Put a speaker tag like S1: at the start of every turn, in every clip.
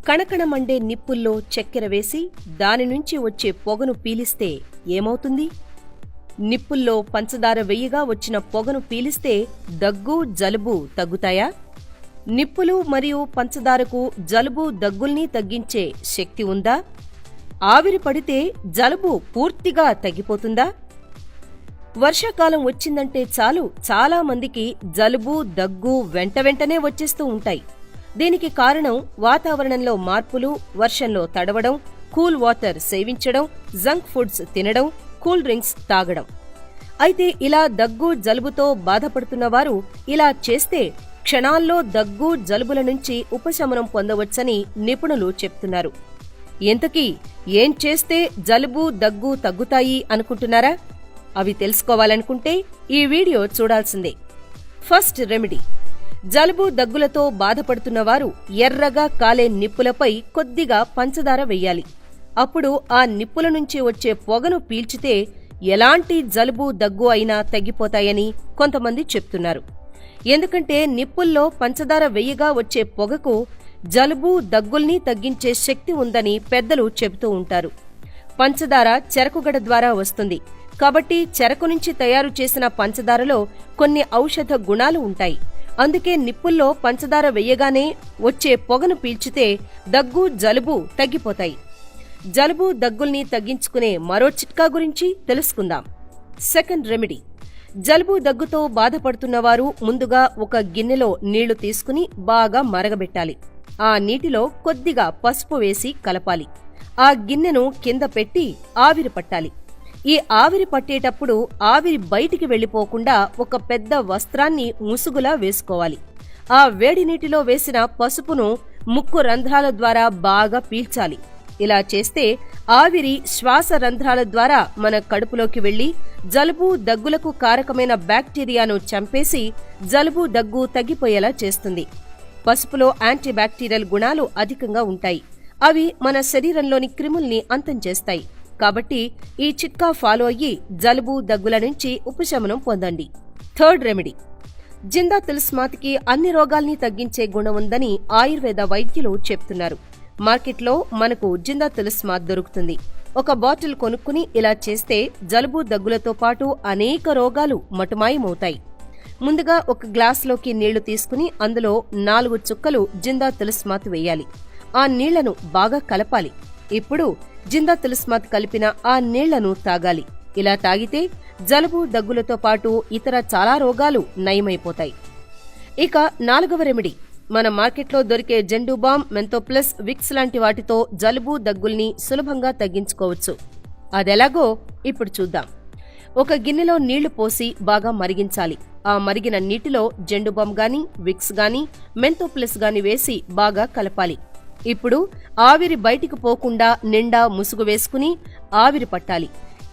S1: కణకణమండే నిప్పుల్లో చక్కెర వేసి దాని నుంచి వచ్చే పొగను పీలిస్తే ఏమవుతుంది? నిప్పుల్లో పంచదార వెయ్యిగా వచ్చిన పొగను పీలిస్తే దగ్గు, జలుబు తగ్గుతాయా? నిప్పులు మరియు పంచదారకు జలుబు, దగ్గుల్ని తగ్గించే శక్తి ఉందా? ఆవిరి పడితే జలుబు పూర్తిగా తగ్గిపోతుందా? వర్షాకాలం వచ్చిందంటే చాలు చాలా మందికి జలుబు, దగ్గు వెంటనే వచ్చేస్తూ ఉంటాయి. దీనికి కారణం వాతావరణంలో మార్పులు, వర్షంలో తడవడం, కూల్ వాటర్ సేవించడం, జంక్ ఫుడ్స్ తినడం, కూల్ డ్రింక్స్ తాగడం. అయితే ఇలా దగ్గు, జలుబుతో బాధపడుతున్నవారు ఇలా చేస్తే క్షణాల్లో దగ్గు, జలుబుల నుంచి ఉపశమనం పొందవచ్చని నిపుణులు చెప్తున్నారు. ఇంతకీ ఏం చేస్తే జలుబు, దగ్గు తగ్గుతాయి అనుకుంటున్నారా? అవి తెలుసుకోవాలనుకుంటే ఈ వీడియో చూడాల్సిందే. ఫస్ట్ రెమెడీ: జలుబు, దగ్గులతో బాధపడుతున్నవారు ఎర్రగా కాలే నిప్పులపై కొద్దిగా పంచదార వెయ్యాలి. అప్పుడు ఆ నిప్పుల నుంచి వచ్చే పొగను పీల్చితే ఎలాంటి జలుబు, దగ్గు అయినా తగ్గిపోతాయని కొంతమంది చెప్తున్నారు. ఎందుకంటే నిప్పుల్లో పంచదార వెయ్యగా వచ్చే పొగకు జలుబు, దగ్గుల్ని తగ్గించే శక్తి ఉందని పెద్దలు చెబుతూ ఉంటారు. పంచదార చెరకుగడ ద్వారా వస్తుంది కాబట్టి చెరకు నుంచి తయారు చేసిన పంచదారలో కొన్ని ఔషధ గుణాలు ఉంటాయి. అందుకే నిప్పుల్లో పంచదార వెయ్యగానే వచ్చే పొగను పీల్చితే దగ్గు, జలుబు తగ్గిపోతాయి. జలుబు, దగ్గుల్ని తగ్గించుకునే మరో చిట్కా గురించి తెలుసుకుందాం. సెకండ్ రెమెడీ: జలుబు, దగ్గుతో బాధపడుతున్నవారు ముందుగా ఒక గిన్నెలో నీళ్లు తీసుకుని బాగా మరగబెట్టాలి. ఆ నీటిలో కొద్దిగా పసుపు వేసి కలపాలి. ఆ గిన్నెను కింద పెట్టి ఆవిరి పట్టాలి. ఈ ఆవిరి పట్టేటప్పుడు ఆవిరి బయటికి వెళ్లిపోకుండా ఒక పెద్ద వస్త్రాన్ని ముసుగులా వేసుకోవాలి. ఆ వేడి నీటిలో వేసిన పసుపును ముక్కు రంధ్రాల ద్వారా బాగా పీల్చాలి. ఇలా చేస్తే ఆవిరి శ్వాస రంధ్రాల ద్వారా మన కడుపులోకి వెళ్లి జలుబు, దగ్గులకు కారకమైన బ్యాక్టీరియాను చంపేసి జలుబు, దగ్గు తగ్గిపోయేలా చేస్తుంది. పసుపులో యాంటీబ్యాక్టీరియల్ గుణాలు అధికంగా ఉంటాయి. అవి మన శరీరంలోని క్రిముల్ని అంతం చేస్తాయి. కాబట్టి ఈ చిట్కా ఫాలో అయ్యి జలుబు, దగ్గుల నుంచి ఉపశమనం పొందండి. థర్డ్ రెమెడీ: జిందా తులస్మాత్కి అన్ని రోగాల్ని తగ్గించే గుణం ఉందని ఆయుర్వేద వైద్యులు చెప్తున్నారు. మార్కెట్లో మనకు జిందా తులస్మాత్ దొరుకుతుంది. ఒక బాటిల్ కొనుక్కుని ఇలా చేస్తే జలుబు, దగ్గులతో పాటు అనేక రోగాలు మటుమాయమవుతాయి. ముందుగా ఒక గ్లాసులోకి నీళ్లు తీసుకుని అందులో 4 చుక్కలు జిందా తులస్మాత్ వేయాలి. ఆ నీళ్లను బాగా కలపాలి. ఇప్పుడు జిందా తులస్మాత్ కలిపిన ఆ నీళ్లను తాగాలి. ఇలా తాగితే జలుబు, దగ్గులతో పాటు ఇతర చాలా రోగాలు నయమైపోతాయి. ఇక 4వ రెమెడీ: మన మార్కెట్లో దొరికే జెండు బామ్, మెంతోప్లస్, విక్స్ లాంటి వాటితో జలుబు, దగ్గుల్ని సులభంగా తగ్గించుకోవచ్చు. అదెలాగో ఇప్పుడు చూద్దాం. ఒక గిన్నెలో నీళ్లు పోసి బాగా మరిగించాలి. ఆ మరిగిన నీటిలో జెండు బామ్ గాని, విక్స్ గాని, మెంతోప్లస్ గాని వేసి బాగా కలపాలి. ఇప్పుడు ఆవిరి బయటికి పోకుండా నిండా ముసుగు వేసుకుని ఆవిరి పట్టాలి.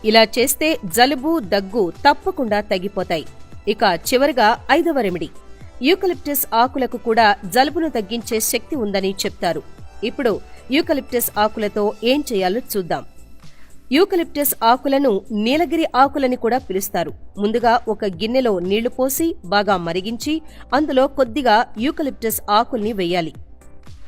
S1: ఇలా చేస్తే జలుబు, దగ్గు తప్పకుండా తగ్గిపోతాయి. ఇక చివరగా 5వ రెమెడీ: యూకలిప్టస్ ఆకులకు కూడా జలుబును తగ్గించే శక్తి ఉందని చెప్తారు. ఇప్పుడు యూకలిప్టస్ ఆకులతో ఏం చేయాలో చూద్దాం. యూకలిప్టస్ ఆకులను నీలగిరి ఆకులని కూడా పిలుస్తారు. ముందుగా ఒక గిన్నెలో నీళ్లు పోసి బాగా మరిగించి అందులో కొద్దిగా యూకలిప్టస్ ఆకుల్ని వెయ్యాలి.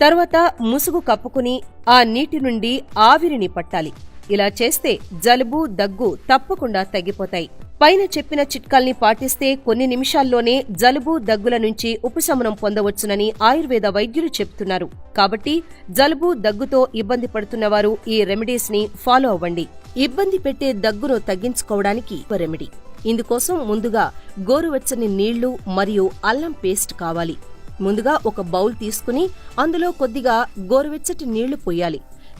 S1: తరువాత ముసుగు కప్పుకుని ఆ నీటి నుండి ఆవిరిని పట్టాలి. ఇలా చేస్తే జలుబు, దగ్గు తప్పకుండా తగ్గిపోతాయి. పైన చెప్పిన చిట్కాల్ని పాటిస్తే కొన్ని నిమిషాల్లోనే జలుబు, దగ్గుల నుంచి ఉపశమనం పొందవచ్చునని ఆయుర్వేద వైద్యులు చెప్తున్నారు. కాబట్టి జలుబు, దగ్గుతో ఇబ్బంది పడుతున్నవారు ఈ రెమెడీస్ ని ఫాలో అవ్వండి. ఇబ్బంది పెట్టే దగ్గును తగ్గించుకోవడానికి రెమెడీ: ఇందుకోసం ముందుగా గోరువెచ్చని నీళ్లు మరియు అల్లం పేస్ట్ కావాలి. ముందుగా ఒక బౌల్ తీసుకుని అందులో కొద్దిగా గోరువెచ్చటి నీళ్లు పోయాలి.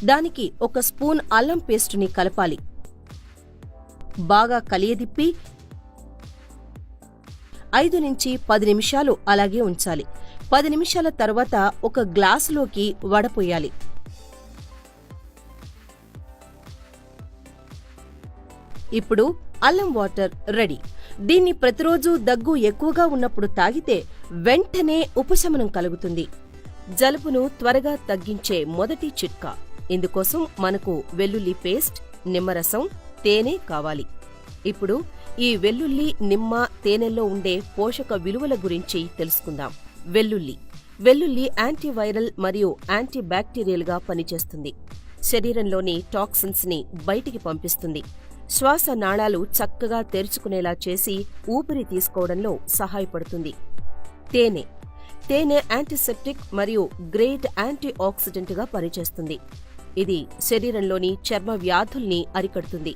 S1: దానికి 1 స్పూన్ అల్లం పేస్టుని కలపాలి. బాగా కలియదిప్పి 5 నుంచి 10 నిమిషాలు అలాగే ఉంచాలి. 10 నిమిషాల తర్వాత ఒక గ్లాసులోకి వడపోయాలి. ఇప్పుడు అల్లం వాటర్ రెడీ. దీన్ని ప్రతిరోజు దగ్గు ఎక్కువగా ఉన్నప్పుడు తాగితే వెంటనే ఉపశమనం కలుగుతుంది. జలుబును త్వరగా తగ్గించే మొదటి చిట్కా. ఇందుకోసం మనకు వెల్లుల్లి పేస్ట్, నిమ్మరసం, తేనె కావాలి. ఇప్పుడు ఈ వెల్లుల్లి, నిమ్మ, తేనెల్లో ఉండే పోషక విలువల గురించి తెలుసుకుందాం. వెల్లుల్లి వెల్లుల్లి యాంటీవైరల్ మరియు యాంటీబ్యాక్టీరియల్గా పనిచేస్తుంది. శరీరంలోని టాక్సిన్స్ ని బయటికి పంపిస్తుంది. శ్వాస నాళాలు చక్కగా తెరుచుకునేలా చేసి ఊపిరి తీసుకోవడంలో సహాయపడుతుంది. తేనె తేనె యాంటీసెప్టిక్ మరియు గ్రేట్ యాంటీ ఆక్సిడెంట్గా పనిచేస్తుంది. ఇది శరీరంలోని చర్మ వ్యాధుల్ని అరికడుతుంది.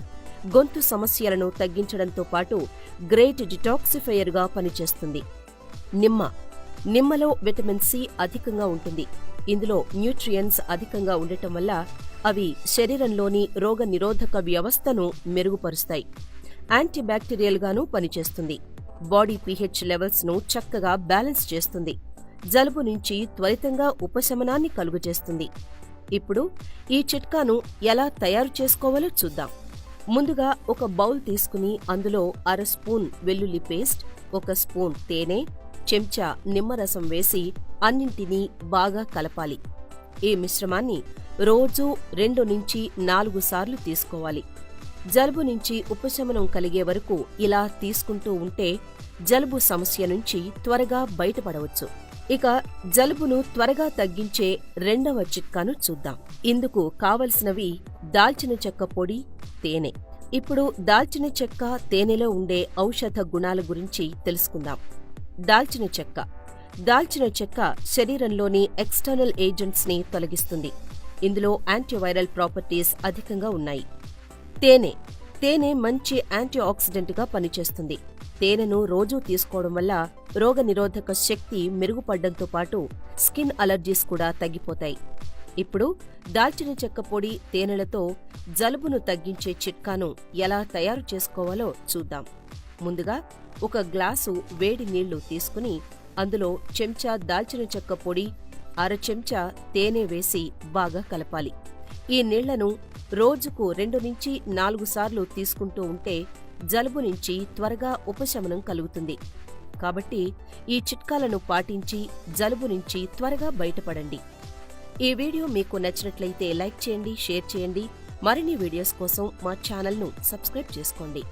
S1: గొంతు సమస్యలను తగ్గించడంతో పాటు గ్రేట్ డిటాక్సిఫైయర్గా పనిచేస్తుంది. నిమ్మలో విటమిన్ సి అధికంగా ఉంటుంది. ఇందులో న్యూట్రియంట్స్ అధికంగా ఉండటం వల్ల అవి శరీరంలోని రోగ నిరోధక వ్యవస్థను మెరుగుపరుస్తాయి. యాంటీబ్యాక్టీరియల్గానూ పనిచేస్తుంది. బాడీ పీహెచ్ లెవెల్స్ను చక్కగా బ్యాలెన్స్ చేస్తుంది. జలుబు నుంచి త్వరితంగా ఉపశమనాన్ని కలుగజేస్తుంది. ఇప్పుడు ఈ చిట్కాను ఎలా తయారు చేసుకోవాలో చూద్దాం. ముందుగా ఒక బౌల్ తీసుకుని అందులో 1/2 స్పూన్ వెల్లుల్లి పేస్ట్, 1 స్పూన్ తేనె, చెంచా నిమ్మరసం వేసి అన్నింటినీ బాగా కలపాలి. ఈ మిశ్రమాన్ని రోజూ 2 నుంచి 4 సార్లు తీసుకోవాలి. జలుబు నుంచి ఉపశమనం కలిగే వరకు ఇలా తీసుకుంటూ ఉంటే జలుబు సమస్య నుంచి త్వరగా బయటపడవచ్చు. ఇక జలుబును త్వరగా తగ్గించే రెండవ చిట్కాను చూద్దాం. ఇందుకు కావలసినవి దాల్చిన చెక్క పొడి, తేనె. ఇప్పుడు దాల్చిన చెక్క, తేనెలో ఉండే ఔషధ గుణాల గురించి తెలుసుకుందాం. దాల్చిన చెక్క శరీరంలోని ఎక్స్టర్నల్ ఏజెంట్స్ ని తొలగిస్తుంది. ఇందులో యాంటీవైరల్ ప్రాపర్టీస్ అధికంగా ఉన్నాయి. తేనె మంచి యాంటీ ఆక్సిడెంట్గా పనిచేస్తుంది. తేనెను రోజూ తీసుకోవడం వల్ల రోగనిరోధక శక్తి మెరుగుపడ్డంతో పాటు స్కిన్ అలర్జీస్ కూడా తగ్గిపోతాయి. ఇప్పుడు దాల్చిన చెక్క పొడి, తేనెలతో జలుబును తగ్గించే చిట్కాను ఎలా తయారు చేసుకోవాలో చూద్దాం. ముందుగా 1 గ్లాసు వేడి నీళ్లు తీసుకుని అందులో చెంచా దాల్చిన చెక్క పొడి, 1/2 చెంచా తేనె వేసి బాగా కలపాలి. ఈ నీళ్లను రోజుకు 2 నుంచి 4 సార్లు తీసుకుంటూ ఉంటే జలుబు నుంచి త్వరగా ఉపశమనం కలుగుతుంది. కాబట్టి ఈ చిట్కాలను పాటించి జలుబు నుంచి త్వరగా బయటపడండి. ఈ వీడియో మీకు నచ్చినట్లయితే లైక్ చేయండి, షేర్ చేయండి. మరిన్ని వీడియోస్ కోసం మా ఛానల్ను సబ్స్క్రైబ్ చేసుకోండి.